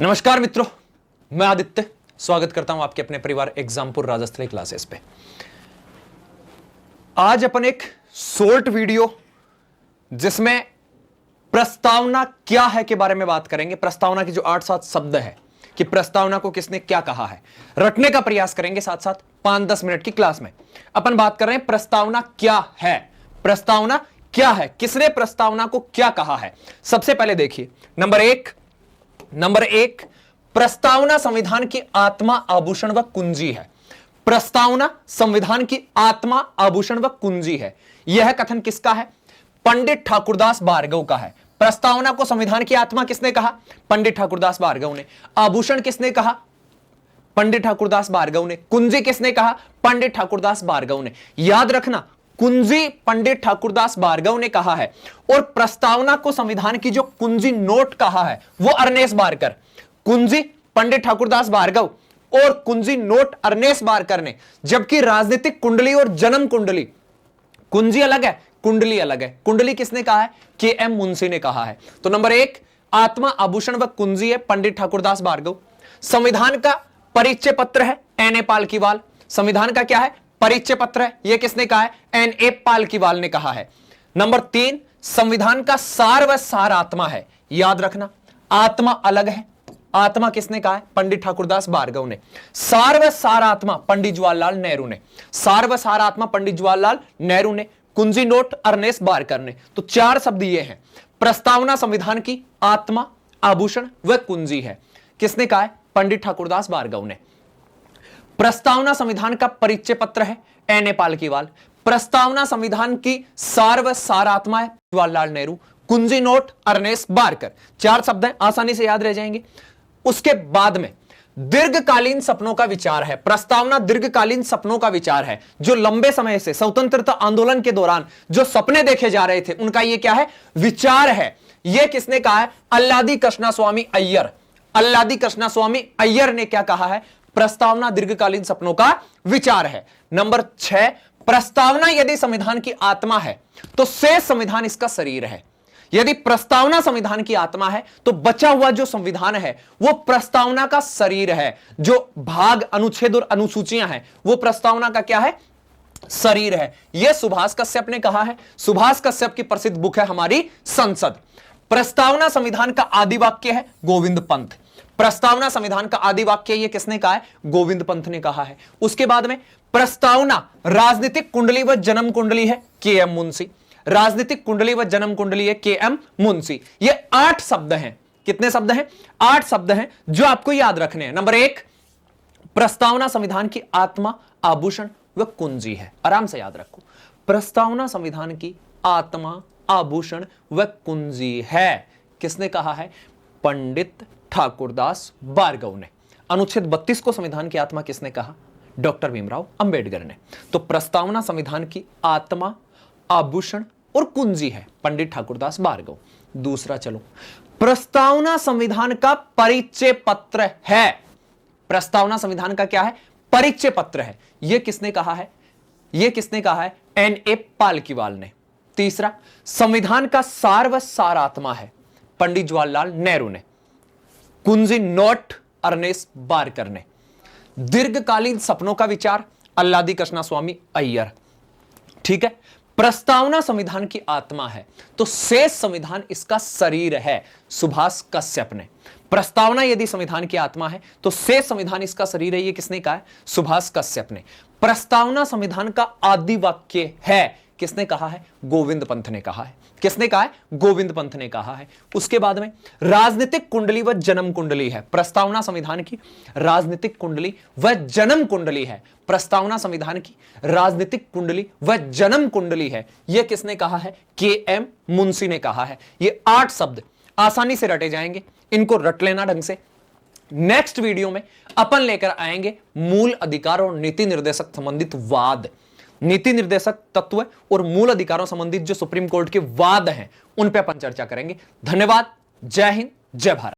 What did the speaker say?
नमस्कार मित्रों, मैं आदित्य स्वागत करता हूं आपके अपने परिवार एग्जामपुर राजस्थली क्लासेस पे। आज अपन एक शॉर्ट वीडियो जिसमें प्रस्तावना क्या है के बारे में बात करेंगे। प्रस्तावना की जो 8-7 शब्द है कि प्रस्तावना को किसने क्या कहा है, रटने का प्रयास करेंगे। साथ साथ 5-10 मिनट की क्लास में अपन बात कर रहे हैं प्रस्तावना क्या है। प्रस्तावना क्या है, किसने प्रस्तावना को क्या कहा है। सबसे पहले देखिए, नंबर एक, प्रस्तावना संविधान की आत्मा, आभूषण व कुंजी है। प्रस्तावना संविधान की आत्मा, आभूषण व कुंजी है। यह कथन किसका है? पंडित ठाकुरदास भार्गव का है। प्रस्तावना को संविधान की आत्मा किसने कहा? पंडित ठाकुरदास भार्गव ने। आभूषण किसने कहा? पंडित ठाकुरदास भार्गव ने। कुंजी किसने कहा? पंडित ठाकुरदास भार्गव ने। याद रखना, कुंजी पंडित ठाकुरदास भार्गव ने कहा है और प्रस्तावना को संविधान की जो कुंजी नोट कहा है वो अर्नेस बारकर। कुंजी पंडित ठाकुरदास भार्गव और कुंजी नोट अर्नेस बारकर ने। जबकि राजनीतिक कुंडली और जन्म कुंडली, कुंजी अलग है, कुंडली अलग है। कुंडली किसने कहा है? के.एम. मुंशी ने कहा है। तो नंबर एक, आत्मा, आभूषण व कुंजी है पंडित ठाकुरदास भार्गव। संविधान का परिचय पत्र है एन.ए. पालकीवाल। संविधान का क्या है? परिचय पत्र है। यह किसने कहा है? एन.ए. पालकीवाल ने कहा है। नंबर 3, संविधान का सार व सार आत्मा है। याद रखना, आत्मा अलग है। आत्मा किसने कहा है? पंडित ठाकुरदास भार्गव ने। सार व सार आत्मा पंडित जवाहरलाल नेहरू ने। सार व सार आत्मा पंडित जवाहरलाल नेहरू ने। कुंजी नोट अर्नेस बारकर ने। तो 4 शब्द ये हैं। प्रस्तावना संविधान की आत्मा, आभूषण व कुंजी है। किसने कहा है? पंडित ठाकुरदास भार्गव ने। प्रस्तावना संविधान का परिचय पत्र है एन.ए. पालकीवाल। प्रस्तावना संविधान की सार व सार आत्मा है जवाहरलाल नेहरू। कुंजी नोट अर्नेस बारकर। 4 शब्द हैं, आसानी से याद रह जाएंगे। उसके बाद में दीर्घकालीन सपनों का विचार है। प्रस्तावना दीर्घकालीन सपनों का विचार है। जो लंबे समय से स्वतंत्रता आंदोलन के दौरान जो सपने देखे जा रहे थे उनका यह क्या है? विचार है। यह किसने कहा है? अल्लादी कृष्णस्वामी अय्यर। अल्लादी कृष्णस्वामी अय्यर ने क्या कहा है? प्रस्तावना दीर्घकालीन सपनों का विचार है। नंबर 6, प्रस्तावना यदि संविधान की आत्मा है तो शेष संविधान इसका शरीर है। यदि प्रस्तावना संविधान की आत्मा है तो बचा हुआ जो संविधान है वो प्रस्तावना का शरीर है। जो भाग, अनुच्छेद और अनुसूचियां हैं वो प्रस्तावना का क्या है? शरीर है। यह सुभाष कश्यप ने कहा है। सुभाष कश्यप की प्रसिद्ध बुक है हमारी संसद। प्रस्तावना संविधान का आदि वाक्य है गोविंद पंत। प्रस्तावना संविधान का आदि वाक्य ये किसने कहा है? गोविंद पंत ने कहा है। उसके बाद में प्रस्तावना राजनीतिक कुंडली व जन्म कुंडली है के.एम. मुंशी। राजनीतिक कुंडली व जन्म कुंडली है के.एम. मुंशी। ये 8 शब्द हैं। कितने शब्द हैं? 8 शब्द हैं जो आपको याद रखने हैं। नंबर 1, प्रस्तावना संविधान की आत्मा, आभूषण व कुंजी है। आराम से याद रखो, प्रस्तावना संविधान की आत्मा, आभूषण व कुंजी है। किसने कहा है? पंडित ठाकुरदास भार्गव ने। अनुच्छेद 32 को संविधान की आत्मा किसने कहा? डॉक्टर भीमराव अंबेडकर ने। तो प्रस्तावना संविधान की आत्मा, आभूषण और कुंजी है पंडित ठाकुरदास भार्गव। दूसरा, चलो, प्रस्तावना संविधान का परिचय पत्र है। प्रस्तावना संविधान का क्या है? परिचय पत्र है। यह किसने कहा है? यह किसने कहा है? एन.ए. पालकीवाल ने। तीसरा, संविधान का सार व सार आत्मा है पंडित जवाहरलाल नेहरू ने। कुंजी नोट अर्नेस बारकर ने। दीर्घकालीन सपनों का विचार अल्लादी कृष्णस्वामी अय्यर। ठीक है, प्रस्तावना संविधान की आत्मा है तो शेष संविधान इसका शरीर है सुभाष कश्यप ने। प्रस्तावना यदि संविधान की आत्मा है तो शेष संविधान इसका शरीर है। ये किसने कहा है? सुभाष कश्यप ने। प्रस्तावना संविधान का आदि वाक्य है। किसने कहा है? गोविंद पंत ने कहा है। किसने कहा है? गोविंद पंत ने कहा है। उसके बाद में राजनीतिक कुंडली व जन्म कुंडली है। प्रस्तावना संविधान की राजनीतिक कुंडली व जन्म कुंडली है। प्रस्तावना संविधान की राजनीतिक कुंडली व जन्म कुंडली है। यह किसने कहा है? के.एम. मुंशी ने कहा है। ये 8 शब्द आसानी से रटे जाएंगे, इनको रट लेना ढंग से। नेक्स्ट वीडियो में अपन लेकर आएंगे मूल अधिकार और नीति निर्देशक संबंधित वाद। नीति निर्देशक तत्व और मूल अधिकारों संबंधित जो सुप्रीम कोर्ट के वाद हैं उन पे अपन चर्चा करेंगे। धन्यवाद। जय हिंद, जय भारत।